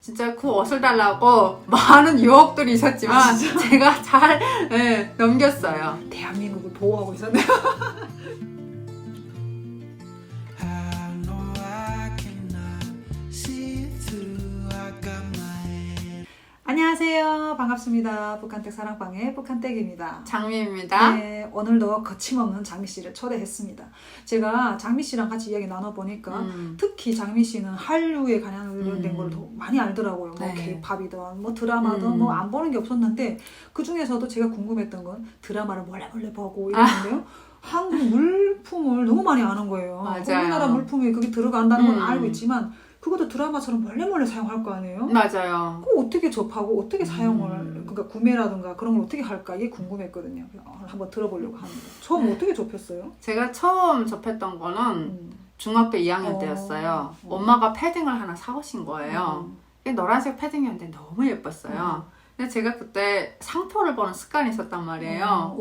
진짜 그 옷을 달라고 많은 유혹들이 있었지만 제가 잘 넘겼어요. 대한민국을 보호하고 있었네요. 안녕하세요. 반갑습니다. 북한댁 사랑방의 북한댁입니다. 장미입니다. 네, 오늘도 거침없는 장미 씨를 초대했습니다. 제가 장미 씨랑 같이 이야기 나눠보니까 특히 장미 씨는 한류에 관련된 걸 더 많이 알더라고요. 뭐 네. K-팝이든 뭐 드라마든 뭐 안 보는 게 없었는데 그 중에서도 제가 궁금했던 건 드라마를 몰래 보고 이랬는데요. 한국 물품을 너무 많이 아는 거예요. 맞아요. 우리나라 물품이 그게 들어간다는 건 알고 있지만 그것도 드라마처럼 몰래 사용할 거 아니에요? 맞아요. 그거 어떻게 접하고 어떻게 사용을 그러니까 구매라든가 그런 걸 어떻게 할까 이게 궁금했거든요. 한번 들어보려고 합니다. 처음 어떻게 접했어요? 제가 처음 접했던 거는 중학교 2학년 때였어요. 엄마가 패딩을 하나 사오신 거예요. 이게 노란색 패딩이었는데 너무 예뻤어요. 근데 제가 그때 상표를 보는 습관이 있었단 말이에요.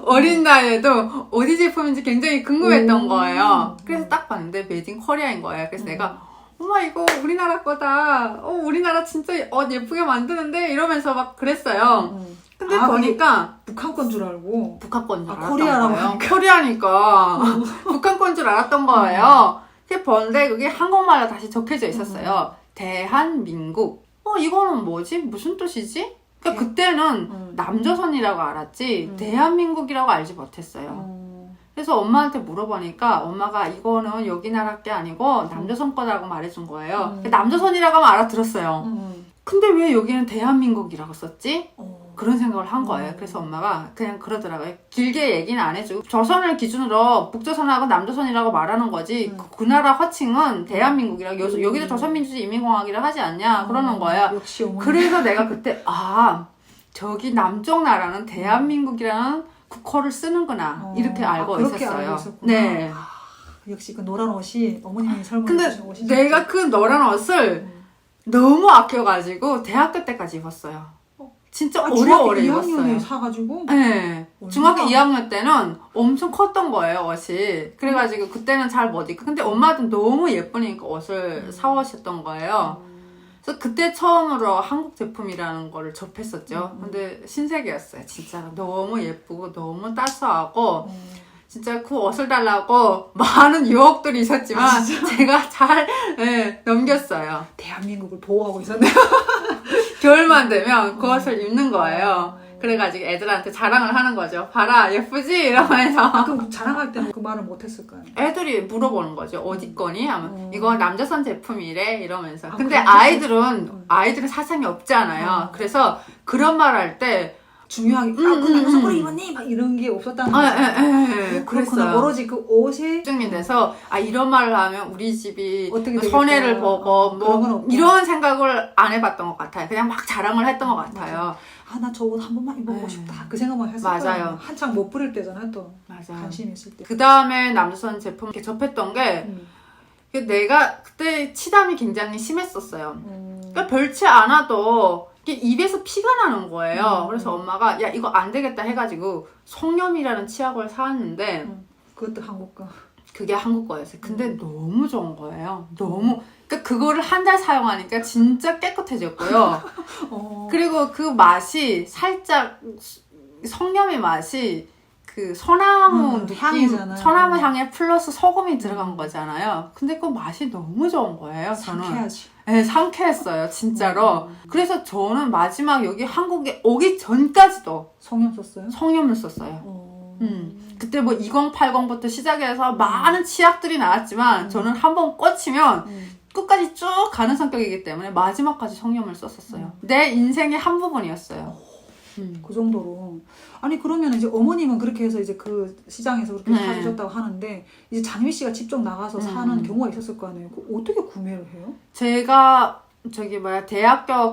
어린 나이에도 어디 제품인지 굉장히 궁금했던 거예요. 그래서 딱 봤는데 메이드 인 코리아인 거예요. 그래서 내가 엄마 이거 우리나라 거다. 우리나라 진짜 옷 예쁘게 만드는데 이러면서 막 그랬어요. 근데 보니까 북한 건 줄 알고 북한 건 줄 알았던 코리아라고 거예요. 코리아니까 북한 건 줄 알았던 거예요. 그게 보는데 그게 한국말로 다시 적혀져 있었어요. 대한민국. 이거는 뭐지? 무슨 뜻이지? 그러니까 그때는 남조선이라고 알았지 대한민국이라고 알지 못했어요. 그래서 엄마한테 물어보니까 엄마가 이거는 여기 나라 게 아니고 남조선 거라고 말해준 거예요. 남조선이라고 하면 알아들었어요. 근데 왜 여기는 대한민국이라고 썼지? 그런 생각을 한 거예요. 그래서 엄마가 그냥 그러더라고요. 길게 얘기는 안 해주고 조선을 기준으로 북조선하고 남조선이라고 말하는 거지 그 나라 허칭은 대한민국이라고 여기도 조선민주주의 인민공화국이라고 하지 않냐 그러는 거예요. 역시 어머니. 그래서 내가 그때 저기 남쪽 나라는 대한민국이라는 국호를 쓰는구나 이렇게 알고 그렇게 있었어요. 알고 있었구나. 네. 역시 그 노란 옷이 어머님이 설명해 근데 주신 옷이 내가 그 노란 옷을 너무 아껴가지고 대학교 때까지 입었어요. 진짜 오래 입었어요. 2학년에 사가지고? 네. 얼마나? 중학교 2학년 때는 엄청 컸던 거예요, 옷이. 그래가지고 그때는 잘 못 입고. 근데 엄마도 너무 예쁘니까 옷을 사오셨던 거예요. 그래서 그때 처음으로 한국 제품이라는 거를 접했었죠. 근데 신세계였어요, 진짜. 너무 예쁘고 너무 따스하고. 진짜 그 옷을 달라고 많은 유혹들이 있었지만 제가 잘 넘겼어요. 대한민국을 보호하고 있었네요. 겨울만 되면 그 옷을 입는 거예요. 그래가지고 애들한테 자랑을 하는 거죠. 봐라 예쁘지? 이러면서. 그럼 자랑할 때는 그 말을 못했을 거 아니에요? 애들이 물어보는 거죠. 어디 거니? 하면 이거 남조선 제품이래 이러면서. 근데 그래? 아이들은 사상이 없잖아요. 그래서 그런 말 할 때 중요하게 근데 무슨 걸 입었니? 막 이런 게 없었다는 거죠. 그렇구나. 그랬어요. 오로지 그 옷에 집중이 돼서 이런 말을 하면 우리 집이 어떻게 되겠다. 손해를 보고 그런 건 뭐 없고. 이런 생각을 안 해봤던 것 같아요. 그냥 막 자랑을 했던 것 같아요. 나 저 옷 한 번만 입어보고 싶다. 그 생각만 했을 맞아요. 거예요. 한창 못 부릴 때잖아요, 또. 맞아요. 관심 있을 때. 그 다음에 남조선 제품 이렇게 접했던 게 내가 그때 치담이 굉장히 심했었어요. 그러니까 별치 않아도 이게 입에서 피가 나는 거예요. 그래서 엄마가 야 이거 안 되겠다 해가지고 송염이라는 치약을 사왔는데 그것도 한국 거. 그게 한국 거였어요. 근데 너무 좋은 거예요. 그러니까 그거를 한 달 사용하니까 진짜 깨끗해졌고요. 그리고 그 맛이 살짝 성념의 맛이 그 소나무 느낌, 향이잖아요. 소나무 향에 플러스 소금이 들어간 거잖아요. 근데 그 맛이 너무 좋은 거예요. 저는. 상쾌하지. 네, 상쾌했어요. 진짜로. 그래서 저는 마지막 여기 한국에 오기 전까지도 성형 썼어요? 성염을 썼어요. 그때 뭐 2080부터 시작해서 많은 치약들이 나왔지만 저는 한번 꽂히면 끝까지 쭉 가는 성격이기 때문에 마지막까지 성염을 썼었어요. 내 인생의 한 부분이었어요. 그 정도로. 아니 그러면 이제 어머님은 그렇게 해서 이제 그 시장에서 그렇게 사주셨다고 하는데 이제 장미 씨가 직접 나가서 사는 경우가 있었을 거 아니에요. 어떻게 구매를 해요? 제가 대학교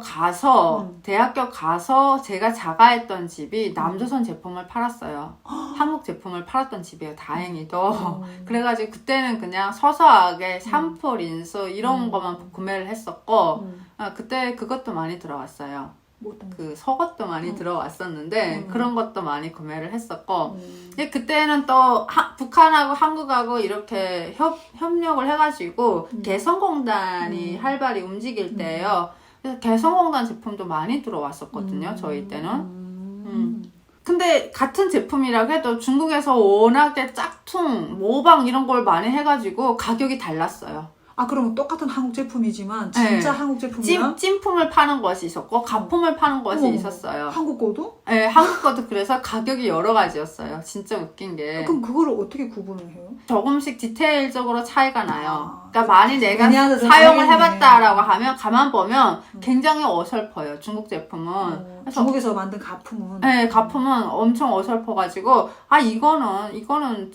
가서 제가 자가했던 집이 남조선 제품을 팔았어요. 한국 제품을 팔았던 집이에요. 다행히도. 그래가지고 그때는 그냥 소소하게 샴푸, 린스 이런 것만 구매를 했었고 그때 그것도 많이 들어왔어요. 뭐 어떤 거? 그 속옷도 많이 들어왔었는데 그런 것도 많이 구매를 했었고 근데 그때는 또 북한하고 한국하고 이렇게 협력을 해가지고 개성공단이 활발히 움직일 때예요. 그래서 개성공단 제품도 많이 들어왔었거든요. 저희 때는. 근데 같은 제품이라고 해도 중국에서 워낙에 짝퉁, 모방 이런 걸 많이 해가지고 가격이 달랐어요. 아, 그러면 똑같은 한국 제품이지만 진짜 네. 한국 제품이랑 찐품을 파는 것이 있었고 가품을 파는 것이 어머, 있었어요. 한국 거도? 네, 한국 것도 그래서 가격이 여러 가지였어요. 진짜 웃긴 게. 그럼 그거를 어떻게 구분을 해요? 조금씩 디테일적으로 차이가 나요. 아, 그러니까 많이 내가 매니아들은 사용을 알겠네. 해봤다라고 하면 가만 보면 굉장히 어설퍼요. 중국 제품은. 그래서 중국에서 만든 가품은 네, 가품은 엄청 어설퍼가지고 이거는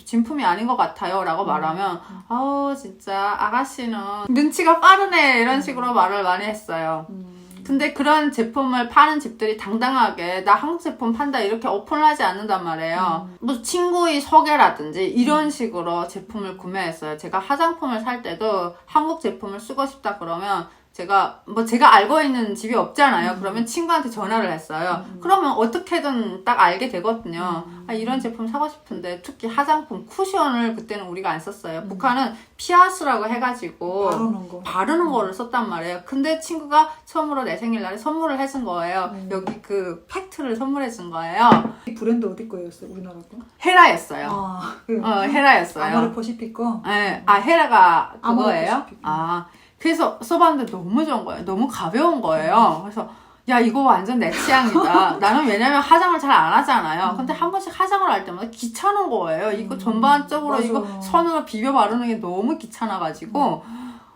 진품이 아닌 것 같아요 라고 말하면 아우 진짜 아가씨는 눈치가 빠르네 이런 식으로 말을 많이 했어요. 근데 그런 제품을 파는 집들이 당당하게 나 한국 제품 판다 이렇게 오픈을 하지 않는단 말이에요. 뭐 친구의 소개라든지 이런 식으로 제품을 구매했어요. 제가 화장품을 살 때도 한국 제품을 쓰고 싶다 그러면 제가 알고 있는 집이 없잖아요. 그러면 친구한테 전화를 했어요. 그러면 어떻게든 딱 알게 되거든요. 아, 이런 제품 사고 싶은데 특히 화장품 쿠션을 그때는 우리가 안 썼어요. 북한은 피아스라고 해가지고 바르는 거를 썼단 말이에요. 근데 친구가 처음으로 내 생일날에 선물을 해준 거예요. 여기 그 팩트를 선물해준 거예요. 이 브랜드 어디 거였어요? 우리나라 거? 헤라였어요. 아, 헤라였어요. 아모레퍼시픽 거? 네. 아, 헤라가 그거예요? 아모레퍼시픽. 아. 그래서 써봤는데 너무 좋은 거예요. 너무 가벼운 거예요. 그래서 야 이거 완전 내 취향이다. 나는 왜냐면 화장을 잘 안 하잖아요. 근데 한 번씩 화장을 할 때마다 귀찮은 거예요. 이거 전반적으로 맞아. 이거 손으로 비벼 바르는 게 너무 귀찮아가지고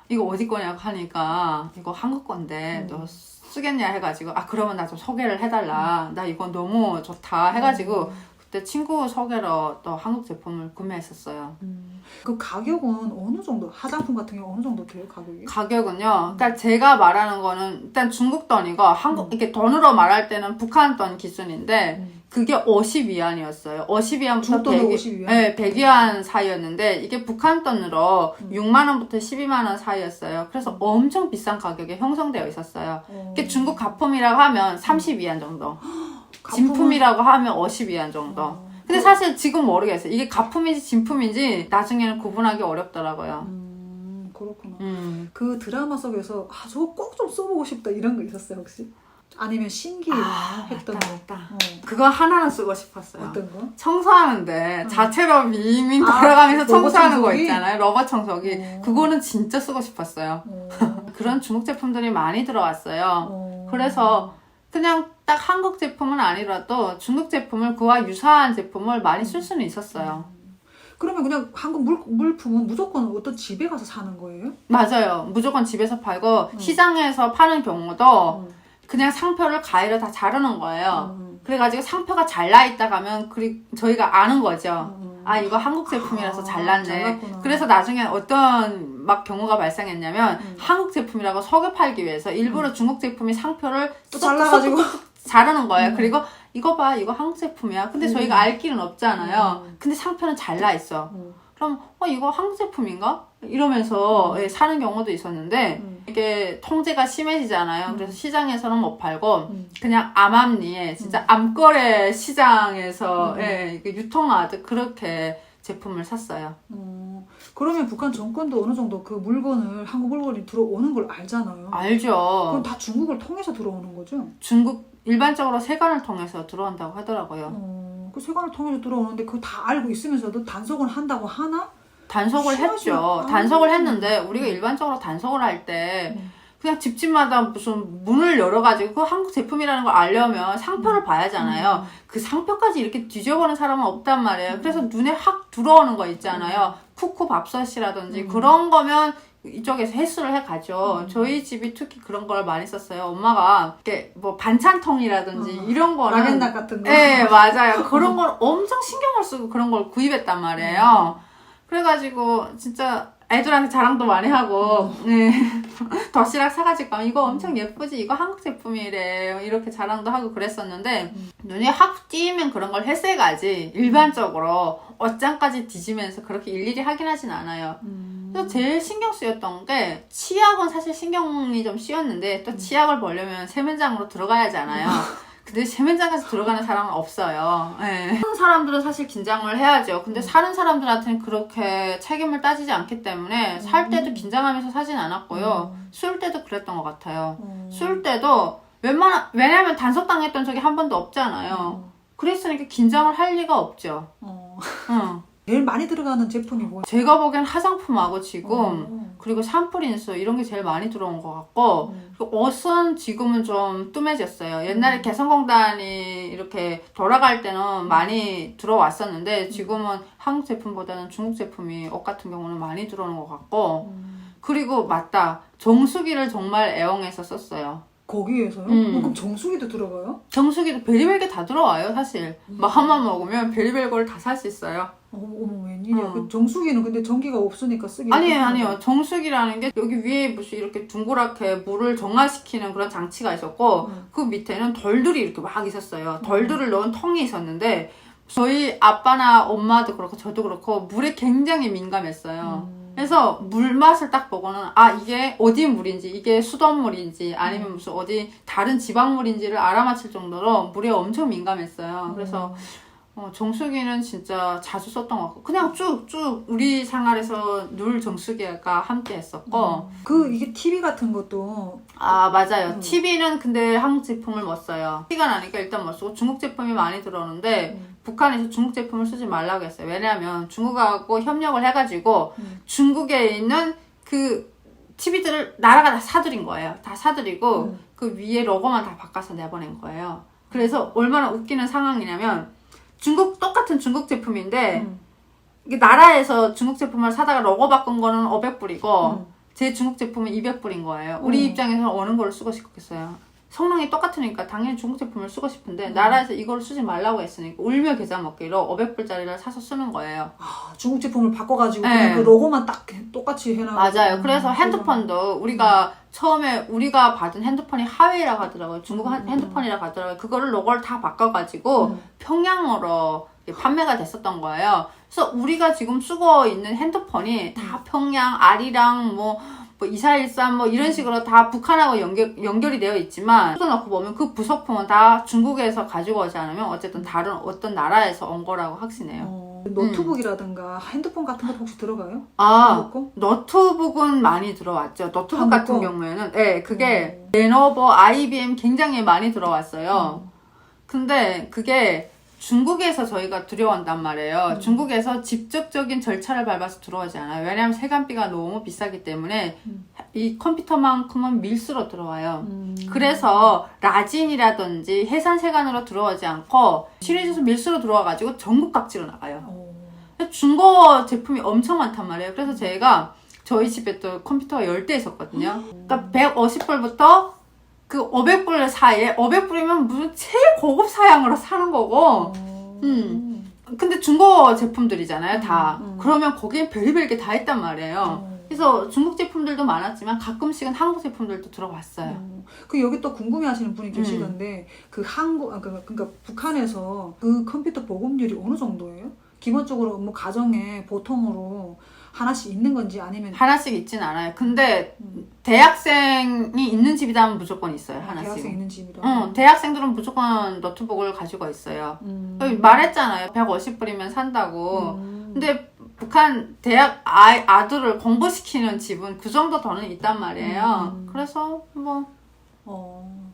이거 어디 거냐고 하니까 이거 한국 건데 너 쓰겠냐 해가지고 아 그러면 나 좀 소개를 해달라. 나 이거 너무 좋다 해가지고 그때 친구 소개로 또 한국 제품을 구매했었어요. 그 가격은 어느 정도? 화장품 같은 경우 어느 정도 돼요, 가격이? 가격은요. 일단 제가 말하는 거는 일단 중국 돈이고 한국 이렇게 돈으로 말할 때는 북한 돈 기준인데 그게 50위안이었어요. 50위안부터 중국돈으로 50위안? 네, 100위안 사이였는데 이게 북한 돈으로 6만 원부터 12만 원 사이였어요. 그래서 엄청 비싼 가격에 형성되어 있었어요. 이게 중국 가품이라고 하면 30위안 정도. 진품이라고 하면 50위안 정도. 근데 사실 지금 모르겠어요. 이게 가품인지 진품인지 나중에는 구분하기 어렵더라고요. 그렇구나. 그 드라마 속에서 아 저거 꼭 좀 써보고 싶다 이런 거 있었어요 혹시? 아니면 신기했던 거? 맞다. 그거 하나는 쓰고 싶었어요. 어떤 거? 청소하는데 자체로 밍밍 돌아가면서 청소하는 거 청소기? 있잖아요. 로봇 청소기. 그거는 진짜 쓰고 싶었어요. 그런 중국 제품들이 많이 들어왔어요. 그래서 그냥 딱 한국 제품은 아니라도 중국 제품을 그와 유사한 제품을 많이 쓸 수는 있었어요. 그러면 그냥 한국 물품은 무조건 어떤 집에 가서 사는 거예요? 맞아요. 무조건 집에서 팔고 시장에서 파는 경우도 그냥 상표를 가위로 다 자르는 거예요. 그래가지고 상표가 잘라있다 가면 저희가 아는 거죠. 아 이거 한국 제품이라서 잘랐네. 잘랐구나. 그래서 나중에 어떤 막 경우가 발생했냐면 한국 제품이라고 속여 팔기 위해서 일부러 중국 제품이 상표를 또 잘라가지고 자르는 거예요. 그리고 이거 봐 이거 한국 제품이야. 근데 저희가 알 길은 없잖아요. 근데 상표는 잘라 있어. 그럼 이거 한국 제품인가? 이러면서 사는 경우도 있었는데 이게 통제가 심해지잖아요. 그래서 시장에서는 못 팔고 그냥 암암리에 진짜 암거래 시장에서 유통하듯 그렇게 제품을 샀어요. 그러면 북한 정권도 어느 정도 그 물건을 한국 물건이 들어오는 걸 알잖아요. 알죠. 그럼 다 중국을 통해서 들어오는 거죠? 중국 일반적으로 세관을 통해서 들어온다고 하더라고요. 그 세관을 통해서 들어오는데 그거 다 알고 있으면서도 단속을 한다고 하나? 단속을 했죠. 단속을 했는데 우리가 일반적으로 단속을 할 때 그냥 집집마다 무슨 문을 열어가지고 그 한국 제품이라는 걸 알려면 상표를 봐야잖아요. 그 상표까지 이렇게 뒤져보는 사람은 없단 말이에요. 그래서 눈에 확 들어오는 거 있잖아요. 쿠쿠 밥솥이라든지 그런 거면 이쪽에서 횟수를 해가죠. 저희 집이 특히 그런 걸 많이 썼어요. 엄마가 이렇게 뭐 반찬통이라든지 이런 거는 라겐닭 같은 거? 네 맞아요. 그런 걸 엄청 신경을 쓰고 그런 걸 구입했단 말이에요. 그래가지고 진짜 애들한테 자랑도 많이 하고, 네. 도시락 사가지고 가면 이거 엄청 예쁘지? 이거 한국 제품이래. 이렇게 자랑도 하고 그랬었는데, 눈에 확 띄면 그런 걸 회색하지. 일반적으로 옷장까지 뒤지면서 그렇게 일일이 하긴 하진 않아요. 그래서 제일 신경 쓰였던 게, 치약은 사실 신경이 좀 쓰였는데, 또 치약을 보려면 세면장으로 들어가야 하잖아요. 근데 세면장에서 들어가는 사람은 없어요. 네. 사는 사람들은 사실 긴장을 해야죠. 근데 사는 사람들한테는 그렇게 책임을 따지지 않기 때문에 살 때도 긴장하면서 사진 않았고요. 술 때도 그랬던 것 같아요. 술 때도 왜냐면 단속당했던 적이 한 번도 없잖아요. 그랬으니까 긴장을 할 리가 없죠. 응. 제일 많이 들어가는 제품이 뭐예요? 제가 보기엔 화장품하고 지금 그리고 샴푸린스 이런 게 제일 많이 들어온 것 같고 그리고 옷은 지금은 좀 뜸해졌어요. 옛날에 개성공단이 이렇게 돌아갈 때는 많이 들어왔었는데 지금은 한국 제품보다는 중국 제품이 옷 같은 경우는 많이 들어오는 것 같고 그리고 맞다. 정수기를 정말 애용해서 썼어요. 거기에서요? 그럼 정수기도 들어가요? 정수기도 별의별 게 다 들어와요 사실. 마음만 먹으면 별의별 걸 다 살 수 있어요. 어머 웬일이야. 그 정수기는 근데 전기가 없으니까 쓰기 아니에요. 정수기라는 게 여기 위에 무슨 이렇게 둥그랗게 물을 정화시키는 그런 장치가 있었고 그 밑에는 덜들이 이렇게 막 있었어요. 덜들을 넣은 통이 있었는데 저희 아빠나 엄마도 그렇고 저도 그렇고 물에 굉장히 민감했어요. 그래서 물 맛을 딱 보고는 이게 어디 물인지 이게 수돗물인지 아니면 무슨 어디 다른 지방물인지를 알아맞힐 정도로 물에 엄청 민감했어요. 그래서 정수기는 진짜 자주 썼던 것 같고 그냥 쭉쭉 우리 생활에서 늘 정수기가 함께 했었고 이게 TV 같은 것도 맞아요. TV는 근데 한국 제품을 못 써요. 티가 나니까 일단 못 쓰고 중국 제품이 많이 들어오는데 북한에서 중국 제품을 쓰지 말라고 했어요. 왜냐하면 중국하고 협력을 해가지고 중국에 있는 그 TV들을 나라가 다 사들인 거예요. 다 사들이고 그 위에 로고만 다 바꿔서 내보낸 거예요. 그래서 얼마나 웃기는 상황이냐면 똑같은 중국 제품인데 이게 나라에서 중국 제품을 사다가 로고 바꾼 거는 500불이고 제 중국 제품은 200불인 거예요. 우리 입장에서는 어느 걸 쓰고 싶겠어요. 성능이 똑같으니까 당연히 중국 제품을 쓰고 싶은데 나라에서 이걸 쓰지 말라고 했으니까 울며 겨자 먹기로 500불짜리를 사서 쓰는 거예요. 중국 제품을 바꿔가지고 네. 그냥 그 로고만 딱 똑같이 해놔. 맞아요. 그래서 핸드폰도 우리가 처음에 우리가 받은 핸드폰이 하웨이라고 하더라고요. 중국 핸드폰이라고 하더라고요. 그거를 로고를 다 바꿔가지고 평양으로 판매가 됐었던 거예요. 그래서 우리가 지금 쓰고 있는 핸드폰이 다 평양, 아리랑, 뭐 2413 이런 식으로 다 북한하고 연결이 되어 있지만 뜯어놓고 보면 그 부속품은 다 중국에서 가지고 오지 않으면 어쨌든 다른 어떤 나라에서 온 거라고 확신해요. 노트북이라든가 핸드폰 같은 것도 혹시 들어가요? 노트북은 많이 들어왔죠. 노트북 같은 거? 경우에는 그게 레노버, IBM 굉장히 많이 들어왔어요. 근데 그게 중국에서 저희가 들여온단 말이에요. 중국에서 직접적인 절차를 밟아서 들어오지 않아요. 왜냐하면 세관비가 너무 비싸기 때문에 이 컴퓨터만큼은 밀수로 들어와요. 그래서 라진이라든지 해산세관으로 들어오지 않고 시리즈에서 밀수로 들어와가지고 전국 각지로 나가요. 중고 제품이 엄청 많단 말이에요. 그래서 제가 저희 집에 또 컴퓨터가 10대 있었거든요. 그러니까 150불부터 그 500불 사이에 500불이면 무슨 제일 고급 사양으로 사는 거고 근데 중고 제품들이잖아요 다. 그러면 거기에 별의별 게 다 있단 말이에요. 그래서 중국 제품들도 많았지만 가끔씩은 한국 제품들도 들어왔어요. 그 여기 또 궁금해하시는 분이 계시던데 그 그러니까 북한에서 그 컴퓨터 보급률이 어느 정도예요? 기본적으로 뭐 가정에 보통으로 하나씩 있는 건지 아니면 하나씩 있진 않아요. 근데 대학생이 있는 집이다 하면 무조건 있어요. 하나씩. 대학생 있는 집이다. 대학생들은 무조건 노트북을 가지고 있어요. 말했잖아요. 150불이면 산다고. 근데 북한 대학 아들을 공부시키는 집은 그 정도 돈은 있단 말이에요. 그래서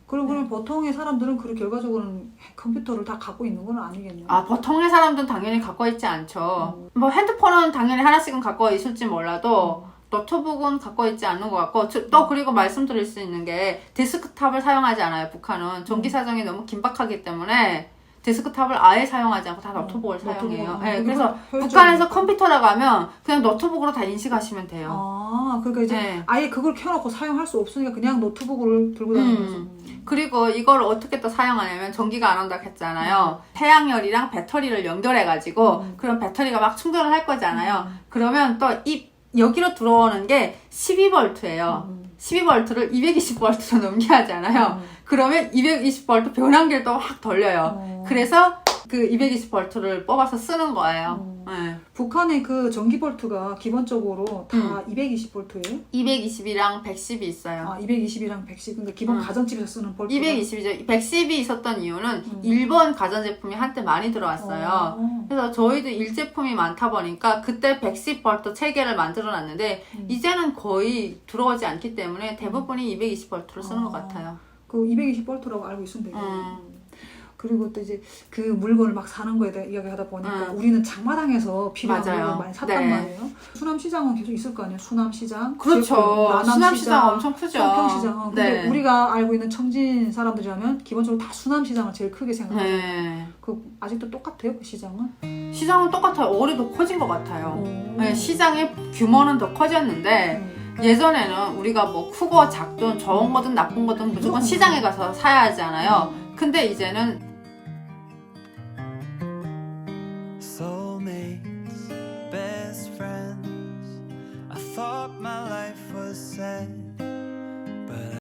그러면 보통의 사람들은 그 결과적으로는 컴퓨터를 다 갖고 있는 건 아니겠네요. 보통의 사람들은 당연히 갖고 있지 않죠. 핸드폰은 당연히 하나씩은 갖고 있을지 몰라도 노트북은 갖고 있지 않는 것 같고 또 그리고 말씀드릴 수 있는 게 데스크탑을 사용하지 않아요. 북한은 전기 사정이 너무 긴박하기 때문에 데스크탑을 아예 사용하지 않고 다 노트북을 사용해요. 그래서 북한에서 컴퓨터라고 하면 그냥 노트북으로 다 인식하시면 돼요. 그러니까 이제 아예 그걸 켜놓고 사용할 수 없으니까 그냥 노트북을 들고 다니는 거죠. 그리고 이걸 어떻게 또 사용하냐면 전기가 안 온다고 했잖아요. 태양열이랑 배터리를 연결해가지고 그럼 배터리가 막 충전을 할 거잖아요. 그러면 또 이 여기로 들어오는 게 12V예요. 12V를 220V로 넘겨야 하잖아요. 그러면 220V 변환기를 또 확 돌려요. 그래서 그 220V를 뽑아서 쓰는 거예요. 네. 북한의 그 전기 볼트가 기본적으로 다 220V예요? 220이랑 110이 있어요. 아, 220이랑 110. 그러니까 기본 가정집에서 쓰는 볼트. 220이죠. 110이 있었던 이유는 일본 가전제품이 한때 많이 들어왔어요. 그래서 저희도 일제품이 많다 보니까 그때 110V 체계를 만들어 놨는데 이제는 거의 들어오지 않기 때문에 대부분이 220V를 쓰는 것 같아요. 그 220V라고 알고 있으면 되겠네요. 그리고 또 이제 그 물건을 막 사는 거에 대해 이야기하다 보니까 우리는 장마당에서 필요한 맞아요. 물건을 많이 샀단 네. 말이에요. 수남시장은 계속 있을 거 아니에요. 수남시장. 그렇죠. 수남시장 엄청 크죠. 평시장. 근데 네. 우리가 알고 있는 청진 사람들이라면 기본적으로 다 수남시장을 제일 크게 생각하죠. 네. 그 아직도 똑같아요, 그 시장은? 시장은 똑같아요. 올해도 커진 것 같아요. 오. 네, 시장의 규모는 더 커졌는데 예전에는 우리가 뭐 크고 작든 좋은 거든 나쁜 거든 무조건 시장에 가서 사야 하잖아요. 근데 이제는 Soulmates, best friends. I thought my life was set.